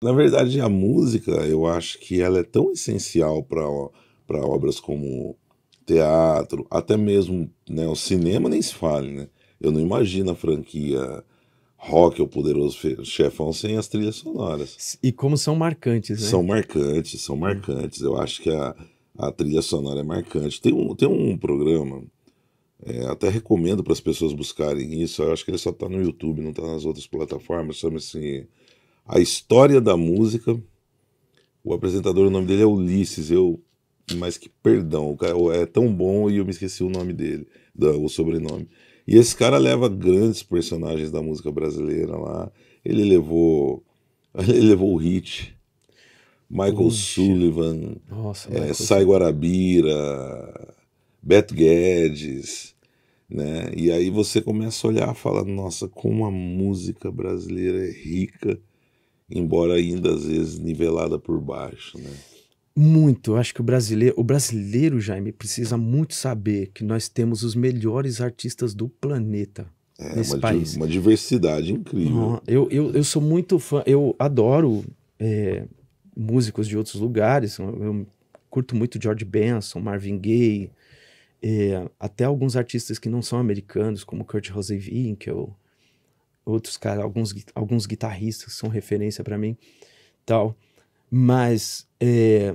Na verdade, a música, eu acho que ela é tão essencial para obras como teatro, até mesmo, né, o cinema nem se fale, né? Eu não imagino a franquia Rock, o Poderoso Chefão sem as trilhas sonoras. E como são marcantes, né? São marcantes, são É. marcantes. Eu acho que a trilha sonora é marcante. Tem um programa, até recomendo para as pessoas buscarem isso. Eu acho que ele só está no YouTube, não está nas outras plataformas. Chama-se A História da Música. O apresentador, o nome dele é Ulisses. Mas que perdão, o cara é tão bom e eu me esqueci o nome dele, o sobrenome. E esse cara leva grandes personagens da música brasileira lá. Ele levou, ele levou o Hit, Michael Puxa, Sullivan, nossa, Michael. Sai Guarabira, Beto Guedes, né? E aí você começa a olhar e fala, nossa, como a música brasileira é rica, embora ainda às vezes nivelada por baixo, né? Muito, eu acho que o brasileiro, Jaime, precisa muito saber que nós temos os melhores artistas do planeta É nesse país. uma diversidade incrível. Eu sou muito fã, eu adoro músicos de outros lugares, eu curto muito George Benson, Marvin Gaye, até alguns artistas que não são americanos, como Kurt Rosenwinkel, outros caras, alguns guitarristas que são referência para mim, tal. Mas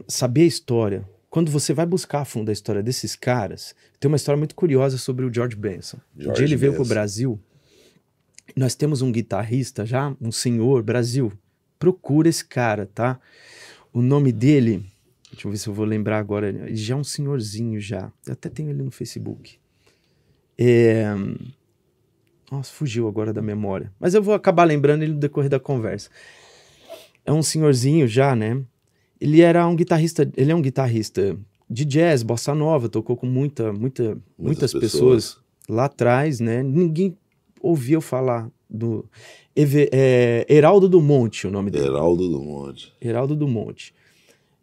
saber a história, quando você vai buscar a fundo a história desses caras, tem uma história muito curiosa sobre o George Benson. O dia ele George veio para o Benson. Brasil, nós temos um guitarrista já, um senhor, Brasil. Procura esse cara, tá? O nome dele, deixa eu ver se eu vou lembrar agora, ele já é um senhorzinho já. Eu até tenho ele no Facebook. Nossa, fugiu agora da memória. Mas eu vou acabar lembrando ele no decorrer da conversa. É um senhorzinho já, né? Ele é um guitarrista de jazz, bossa nova, tocou com Muitas muitas pessoas pessoas. lá atrás, né? Ninguém ouviu falar do Heraldo do Monte, o nome dele. Heraldo do Monte. Heraldo do Monte.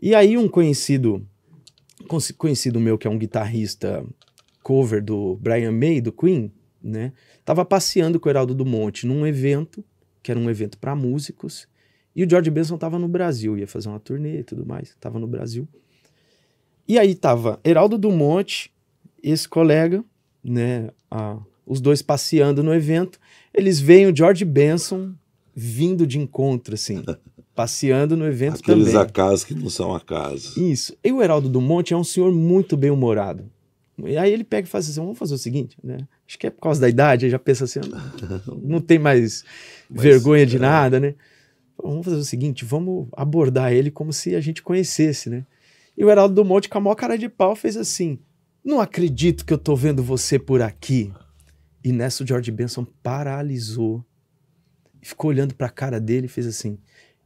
E aí um conhecido meu que é um guitarrista cover do Brian May do Queen, né? Tava passeando com o Heraldo do Monte num evento, que era um evento para músicos, e o George Benson tava no Brasil, ia fazer uma turnê e tudo mais, tava no Brasil. E aí tava Heraldo do Monte, esse colega, né, os dois passeando no evento, eles veem o George Benson vindo de encontro, assim, passeando no evento Aqueles também. acasos que não são acasos. Isso. E o Heraldo do Monte é um senhor muito bem-humorado. E aí ele pega e faz assim, vamos fazer o seguinte, né? Acho que é por causa da idade, ele já pensa assim, não tem mais Mas vergonha de nada, né? Vamos fazer o seguinte, vamos abordar ele como se a gente conhecesse, né? E o Heraldo do Monte, com a maior cara de pau, fez assim, não acredito que eu tô vendo você por aqui. E nessa o George Benson paralisou, ficou olhando pra cara dele e fez assim,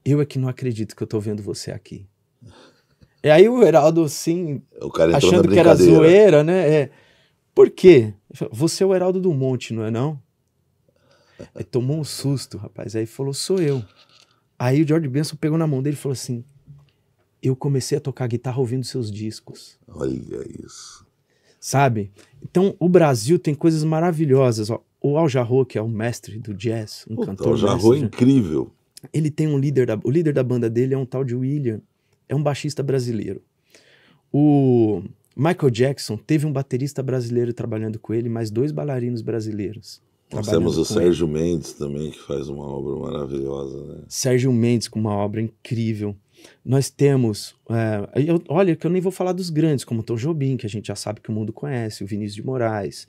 eu é que não acredito que eu tô vendo você aqui. E aí o Heraldo, assim, o cara entrou na achando que era brincadeira. zoeira, né? Por quê? Ele falou, você é o Heraldo do Monte, não é não? Aí tomou um susto, rapaz. Aí falou, sou eu. Aí o George Benson pegou na mão dele e falou assim, eu comecei a tocar guitarra ouvindo seus discos, Olha isso. sabe? Então o Brasil tem coisas maravilhosas. Ó. O Al Jarreau, que é o mestre do jazz, um Puta, o cantor Jarro é mestre, incrível. ele tem um líder, o líder da banda dele é um tal de William, é um baixista brasileiro. O Michael Jackson teve um baterista brasileiro trabalhando com ele, mais 2 bailarinos brasileiros Nós temos trabalhando o com ele. Sérgio Mendes também, que faz uma obra maravilhosa, né? Sérgio Mendes com uma obra incrível. Nós temos, olha que eu nem vou falar dos grandes, como o Tom Jobim, que a gente já sabe que o mundo conhece, o Vinícius de Moraes,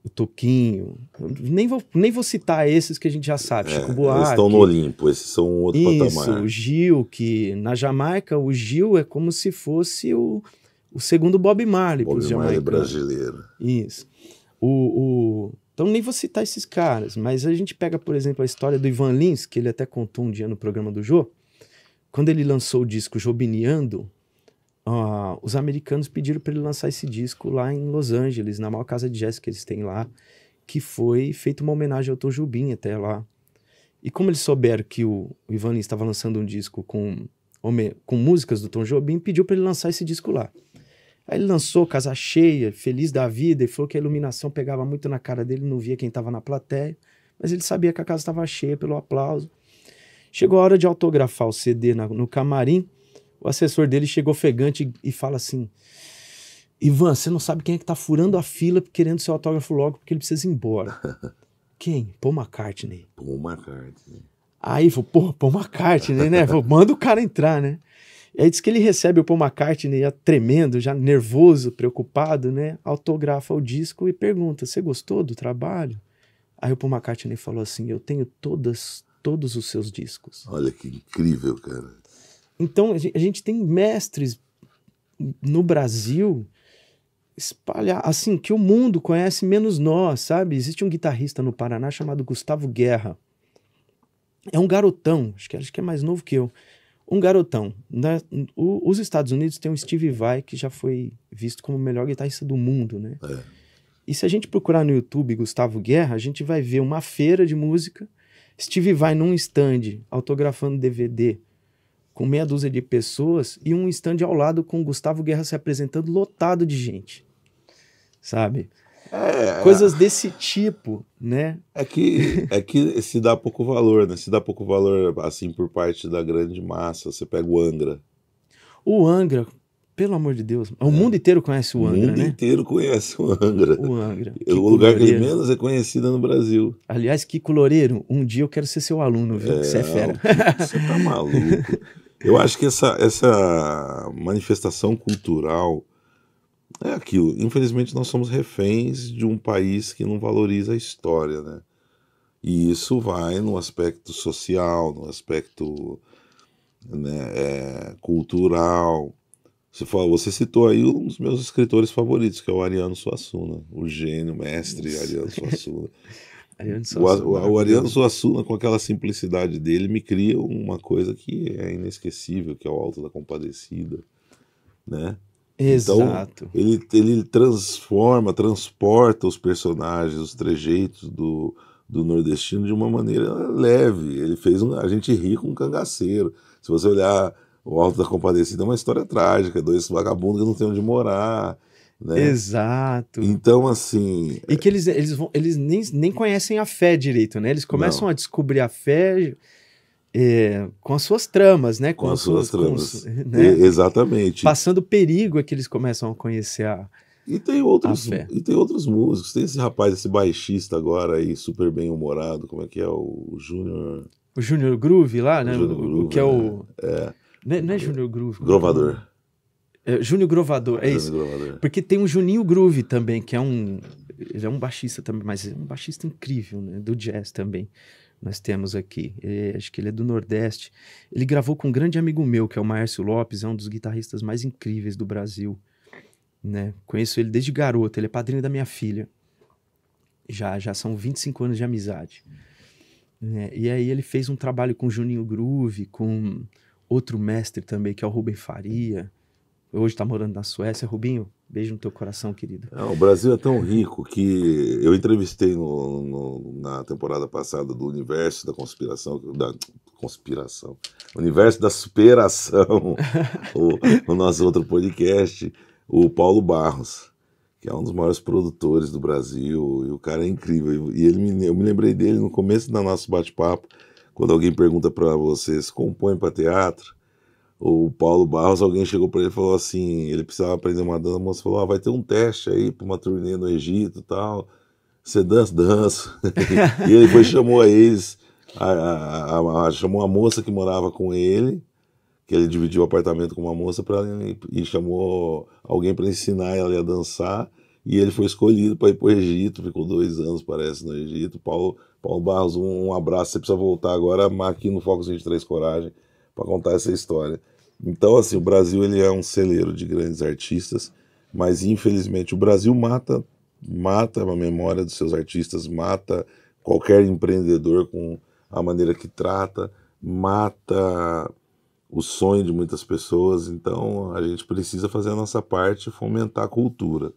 o Toquinho, nem vou citar esses que a gente já sabe, Chico Eles estão no Buarque, Olimpo, esses são um outro isso, o patamar. Gil, que na Jamaica o Gil é como se fosse o segundo Bob Marley para Bob os Marley jamaicanos. brasileiro. Isso. Então nem vou citar esses caras, mas a gente pega, por exemplo, a história do Ivan Lins, que ele até contou um dia no programa do Jô, quando ele lançou o disco Jobiniando, os americanos pediram para ele lançar esse disco lá em Los Angeles, na maior casa de jazz que eles têm lá, que foi feita uma homenagem ao Tom Jobim até lá. E como eles souberam que o Ivan Lins estava lançando um disco com músicas do Tom Jobim, pediu para ele lançar esse disco lá. Aí ele lançou Casa Cheia, feliz da vida, e falou que a iluminação pegava muito na cara dele, não via quem estava na plateia, mas ele sabia que a casa estava cheia pelo aplauso. Chegou a hora de autografar o CD no camarim, o assessor dele chegou ofegante e fala assim: Ivan, você não sabe quem é que tá furando a fila querendo seu autógrafo logo porque ele precisa ir embora. Quem? Paul McCartney. Paul McCartney. Aí, falou, pô, Paul McCartney, né? Falou, manda o cara entrar, né? E aí diz que ele recebe o Paul McCartney já tremendo, já nervoso, preocupado, né? Autografa o disco e pergunta, você gostou do trabalho? Aí o Paul McCartney falou assim, eu tenho todos os seus discos. Olha que incrível, cara. Então, a gente tem mestres no Brasil espalhar, assim, que o mundo conhece menos nós, sabe? Existe um guitarrista no Paraná chamado Gustavo Guerra. É um garotão, acho que é mais novo que eu. Um garotão. Né? Os Estados Unidos tem o Steve Vai, que já foi visto como o melhor guitarrista do mundo, né? É. E se a gente procurar no YouTube Gustavo Guerra, a gente vai ver uma feira de música, Steve Vai num stand, autografando DVD, com meia dúzia de pessoas, e um stand ao lado com Gustavo Guerra se apresentando, lotado de gente. Sabe? Coisas desse tipo, né? É que se dá pouco valor, né? Se dá pouco valor, assim, por parte da grande massa. Você pega o Angra. O Angra, pelo amor de Deus, o mundo inteiro conhece o Angra, né? O mundo inteiro conhece o Angra. O Angra. O lugar que ele menos é conhecido no Brasil. Aliás, Kiko Loureiro, um dia eu quero ser seu aluno, viu? Você é fera. Você tá maluco. Eu acho que essa manifestação cultural é aquilo. Infelizmente, nós somos reféns de um país que não valoriza a história, né? E isso vai no aspecto social, no aspecto, né, cultural. Você citou aí um dos meus escritores favoritos, que é o Ariano Suassuna, o gênio, mestre Ariano Suassuna. O Ariano Suassuna, com aquela simplicidade dele, me cria uma coisa que é inesquecível, que é o Alto da Compadecida, né? Exato. Então, ele transporta os personagens, os trejeitos do nordestino de uma maneira leve. Ele fez a gente rir com um cangaceiro. Se você olhar o Alto da Compadecida, é uma história trágica, dois vagabundos que não têm onde morar, né? Exato. Então, assim... E que eles nem conhecem a fé direito, né? Eles começam a descobrir a fé... com as suas tramas, né? Com as suas tramas. Né? Exatamente. Passando perigo é que eles começam a conhecer a fé. E tem outros músicos. Tem esse rapaz, esse baixista agora aí, super bem-humorado. Como é que é? O Júnior... O Júnior Groove lá, né? Júnior Groove, que é o... É. Não é Júnior Groove. Grovador. Júnior Grovador, é isso. Grovador. Porque tem o Juninho Groove também, que é ele é um baixista também, mas é um baixista incrível, né? Do jazz também. Nós temos aqui, acho que ele é do Nordeste. Ele gravou com um grande amigo meu, que é o Márcio Lopes, é um dos guitarristas mais incríveis do Brasil, né? Conheço ele desde garoto, ele é padrinho da minha filha. Já são 25 anos de amizade. Né? E aí ele fez um trabalho com o Juninho Groove, com outro mestre também, que é o Rubem Faria. Hoje está morando na Suécia. Rubinho, beijo no teu coração, querido. O Brasil é tão rico que eu entrevistei na temporada passada do Universo da Conspiração, Universo da Superação, o nosso outro podcast, o Paulo Barros, que é um dos maiores produtores do Brasil, e o cara é incrível. E eu me lembrei dele no começo do nosso bate-papo, quando alguém pergunta para você se compõe para teatro. O Paulo Barros, alguém chegou para ele e falou assim, ele precisava aprender uma dança, a moça falou, vai ter um teste aí para uma turnê no Egito e tal, você dança. E ele chamou a ex, chamou a moça que morava com ele, que ele dividiu o apartamento com uma moça, e chamou alguém para ensinar ela a dançar, e ele foi escolhido para ir para o Egito, ficou 2 anos, parece, no Egito. Paulo Barros, um abraço, você precisa voltar agora aqui no Focus 23 Coragem, para contar essa história. Então, assim, o Brasil ele é um celeiro de grandes artistas, mas infelizmente o Brasil mata a memória dos seus artistas, mata qualquer empreendedor com a maneira que trata, mata o sonho de muitas pessoas. Então, a gente precisa fazer a nossa parte e fomentar a cultura.